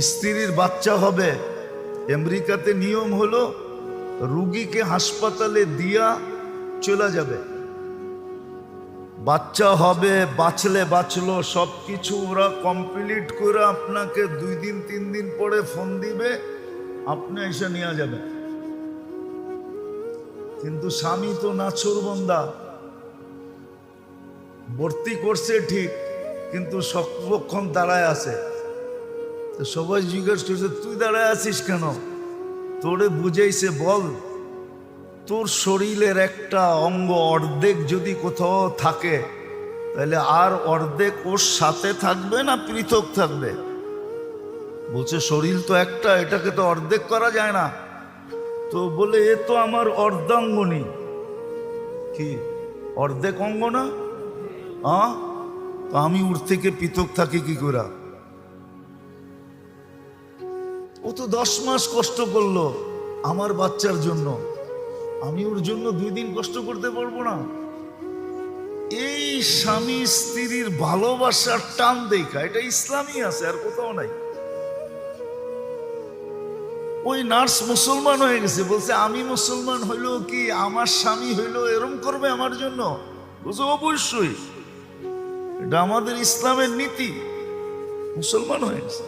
স্ত্রীর বাচ্চা হবে, আমেরিকাতে নিয়ম হলো রুগীকে হাসপাতালে দিয়া চলে যাবে, বাচ্চা হবে, বাঁচলে বাঁচলো, সব কিছু ওরা কমপ্লিট করে আপনাকে 2 দিন 3 দিন পরে ফোন দিবে, আপনি এসে নিয়ে যাবেন। কিন্তু স্বামী তো নাছোড়বান্দা, ভর্তি করছে ঠিক, কিন্তু সর্বক্ষণ দাঁড়ায় আছে। তো সবাই জিজ্ঞেস করছে তুই দাঁড়ায় আছিস কেন? তোরে বুঝাইছে, বল তোর শরীরের একটা অঙ্গ অর্ধেক যদি কোথাও থাকে তাহলে আর অর্ধেক ওর সাথে থাকবে না পৃথক থাকবে? বলছে শরীর তো একটা, এটাকে তো অর্ধেক করা যায় না। তো বলে এ তো আমার অর্ধাঙ্গনী। কি অর্ধেক অঙ্গ না? তো আমি ওর থেকে পৃথক থাকি কি করে? ও তো 10 মাস কষ্ট করলো আমার বাচ্চার জন্য, আমি ওর জন্য 2 দিন কষ্ট করতে পারবো না? এই স্বামী স্ত্রীর ভালোবাসার টান দেখা, এটা ইসলামই আছে, আর কোথাও নাই। ওই নার্স মুসলমান হয়ে গেছে, বলছে আমি মুসলমান হইলো কি আমার স্বামী হইলো এরম করবে আমার জন্য? বলছে অবশ্যই, এটা আমাদের ইসলামের নীতি। মুসলমান হয়ে গেছে।